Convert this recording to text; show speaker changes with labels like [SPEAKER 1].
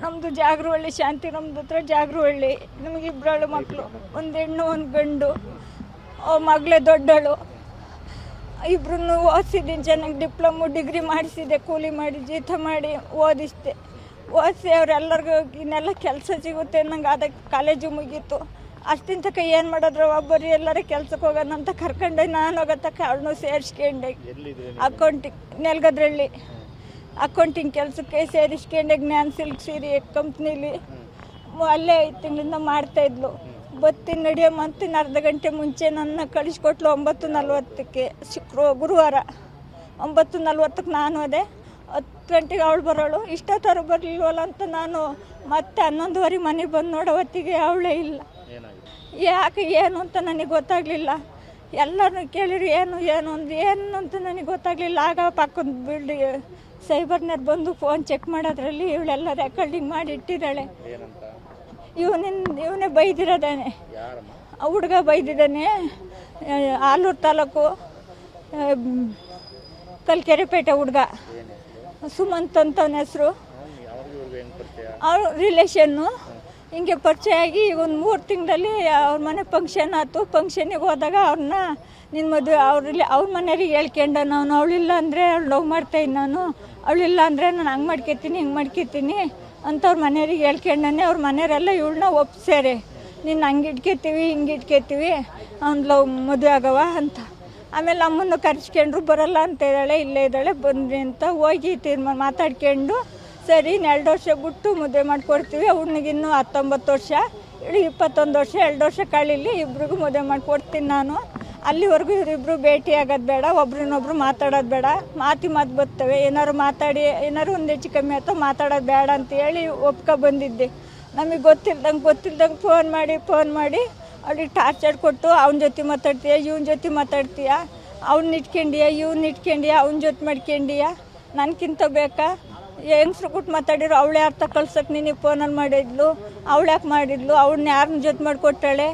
[SPEAKER 1] ನಮ್ಮದು ಜಾಗರಹಳ್ಳಿ ಶಾಂತಿ, ನಮ್ಮದು ಹತ್ರ ಜಾಗರಹಳ್ಳಿ. ನಮಗೆ ಇಬ್ಬರು ಮಕ್ಕಳು, ಒಂದು ಹೆಣ್ಣು ಒಂದು ಗಂಡು. ಮಗಳೇ ದೊಡ್ಡಳು. ಇಬ್ಬರನ್ನು ಓದಿಸಿದ್ದೀನಿ, ಚೆನ್ನಾಗಿ ಡಿಪ್ಲೊಮೊ ಡಿಗ್ರಿ ಮಾಡಿಸಿದೆ, ಕೂಲಿ ಮಾಡಿ ಜೀತ ಮಾಡಿ ಓದಿಸಿದೆ. ಓದಿಸಿ ಅವರೆಲ್ಲರಿಗೂ ಇನ್ನೆಲ್ಲ ಕೆಲಸ ಸಿಗುತ್ತೆ ನಂಗೆ. ಅದಕ್ಕೆ ಕಾಲೇಜು ಮುಗೀತು. ಅಷ್ಟಿನ ತನಕ ಏನು ಮಾಡಿದ್ರು, ಒಬ್ಬರು ಎಲ್ಲರೂ ಕೆಲ್ಸಕ್ಕೆ ಹೋಗೋಣ ಅಂತ ಕರ್ಕೊಂಡೆ. ನಾನು ಹೋಗೋತಕ್ಕ ಅವಳನ್ನು ಸೇರಿಸ್ಕೊಂಡೆ. ಅಕೌಂಟಿಂಗ್ ನೆಲಗದ್ರಳ್ಳಿ ಅಕೌಂಟಿಂಗ್ ಕೆಲಸಕ್ಕೆ ಸೇರಿಸ್ಕೊಂಡೆ. ಜ್ಞಾನ ಸಿಲ್ಕ್ ಸೀರೆ ಕಂಪ್ನೀಲಿ ಅಲ್ಲೇ 5 ತಿಂಗಳಿಂದ ಮಾಡ್ತಾಯಿದ್ಲು. ಬತ್ತೀನಿ ನಡಿಯಮ್ಮ ಅಂತೀನಿ, ಅರ್ಧ ಗಂಟೆ ಮುಂಚೆ ನನ್ನ ಕಳಿಸ್ಕೊಟ್ಲು. 9:40ಕ್ಕೆ ಗುರುವಾರ 9:40ಕ್ಕೆ ನಾನು ಅದೇ 10 ಗಂಟೆಗೆ ಅವಳು ಬರೋಳು. ಇಷ್ಟೊತ್ತರು ಬರಲಿಲ್ವಲ್ಲ ಅಂತ ನಾನು ಮತ್ತೆ 11:15 ಮನೆಗೆ ಬಂದು ನೋಡೋ ಹೊತ್ತಿಗೆ ಅವಳೇ ಇಲ್ಲ. ಯಾಕೆ ಏನು ಅಂತ ನನಗೆ ಗೊತ್ತಾಗಲಿಲ್ಲ. ಎಲ್ಲರೂ ಕೇಳಿರಿ ಏನು ಅಂತ ನನಗೆ ಗೊತ್ತಾಗಲಿಲ್ಲ. ಆಗ ಪಕ್ಕದ ಬಿಲ್ಡಿಂಗ್ ಸೈಬರ್ನವ್ರು ಬಂದು ಫೋನ್ ಚೆಕ್ ಮಾಡೋದ್ರಲ್ಲಿ ಇವಳೆಲ್ಲ ರೆಕಾರ್ಡಿಂಗ್ ಮಾಡಿ ಇಟ್ಟಿದ್ದಾಳೆ. ಇವನೇ ಬೈದಿರೋದಾನೆ, ಹುಡುಗ ಬೈದಿದ್ದಾನೆ. ಆಲೂರು ತಾಲೂಕು ಕಲ್ಕೆರೆಪೇಟೆ ಹುಡುಗ ಸುಮಂತ್ ಅಂತವನ ಹೆಸರು. ಅವ್ರ ರಿಲೇಷನ್ನು. ಹಿಂಗೆ ಪರಿಚಯ ಆಗಿ ಒಂದು 3 ತಿಂಗಳಲ್ಲಿ ಅವ್ರ ಮನೆ ಫಂಕ್ಷನ್ ಆಯ್ತು. ಫಂಕ್ಷನಿಗೆ ಹೋದಾಗ ಅವ್ರನ್ನ ನಿನ್ನ ಮದುವೆ ಅವ್ರ ಮನೆಯವ್ರಿಗೆ ಹೇಳ್ಕೊಂಡ ನಾನು. ಅವಳಿಲ್ಲ ಅಂದರೆ ಅವಳು ಲವ್ ಮಾಡ್ತಾಯಿದ್ದೆ ನಾನು, ಅವಳಿಲ್ಲ ಅಂದರೆ ನಾನು ಹಂಗೆ ಮಾಡ್ಕೊತೀನಿ ಹಿಂಗೆ ಮಾಡ್ಕೊತೀನಿ ಅಂತ ಅವ್ರ ಮನೆಯವ್ರಿಗೆ ಹೇಳ್ಕೊಂಡೇ. ಅವ್ರ ಮನೆಯವರೆಲ್ಲ ಇವಳನ್ನ ಒಪ್ಸ್ಯಾರೆ. ನಿನ್ನ ಹಂಗೆ ಇಟ್ಕೊತೀವಿ ಹಿಂಗೆ ಇಟ್ಕೊತೀವಿ, ಅವ್ನು ಲವ್ ಮದುವೆ ಆಗವ ಅಂತ. ಆಮೇಲೆ ಅಮ್ಮನ್ನು ಕರೆಸ್ಕೊಂಡ್ರು. ಬರೋಲ್ಲ ಅಂತ ಇದ್ದಾಳೆ, ಇಲ್ಲೇ ಇದ್ದಾಳೆ, ಬಂದ್ರಿ ಅಂತ ಹೋಗಿ ಮಾತಾಡ್ಕೊಂಡು ಸರಿ 2 ವರ್ಷ ಬಿಟ್ಟು ಮದುವೆ ಮಾಡಿಕೊಡ್ತೀವಿ. ಅವ್ನಿಗಿನ್ನೂ 19 ವರ್ಷ, 21 ವರ್ಷ, 2 ವರ್ಷ ಕಳೀಲಿ, ಇಬ್ರಿಗೂ ಮದುವೆ ಮಾಡಿಕೊಡ್ತೀನಿ ನಾನು. ಅಲ್ಲಿವರೆಗೂ ಇವರಿಬ್ಬರು ಭೇಟಿ ಆಗೋದು ಬೇಡ, ಒಬ್ರನ್ನೊಬ್ರು ಮಾತಾಡೋದು ಬೇಡ, ಮಾತು ಬರ್ತವೆ. ಏನಾದ್ರು ಮಾತಾಡಿ ಏನಾದ್ರು ಒಂದು ಹೆಚ್ಚು ಕಮ್ಮಿ ಆಯ್ತು ಮಾತಾಡೋದು ಬೇಡ ಅಂತ ಹೇಳಿ ಬಂದಿದ್ದೆ. ನಮಗೆ ಗೊತ್ತಿಲ್ದಂಗೆ ಫೋನ್ ಮಾಡಿ ಅವ್ಳಿಗೆ ಟಾರ್ಚರ್ ಕೊಟ್ಟು ಅವನ ಜೊತೆ ಮಾತಾಡ್ತೀಯ, ಇವನ ಜೊತೆ ಮಾತಾಡ್ತೀಯ, ಅವ್ನ ಇಟ್ಕೊಂಡಿಯ, ಇವ್ನ ಇಟ್ಕೊಂಡಿಯ, ಅವನ ಜೊತೆ ಮಾಡ್ಕೊಂಡಿಯ, ನನಗಿಂತ ಬೇಕಾ? ಹೆಂಗ್ಸ್ರು ಕೊಟ್ಟು ಮಾತಾಡಿರೋ ಅವಳು ಯಾರು ಕಳ್ಸಕ್ಕೆ ನಿನಗೆ ಫೋನಲ್ಲಿ ಮಾಡಿದ್ಲು, ಅವಳು ಯಾಕೆ ಮಾಡಿದ್ಲು, ಅವಳನ್ನ ಯಾರನ್ನ ಜೊತೆ ಮಾಡಿಕೊಟ್ಟಾಳೆ?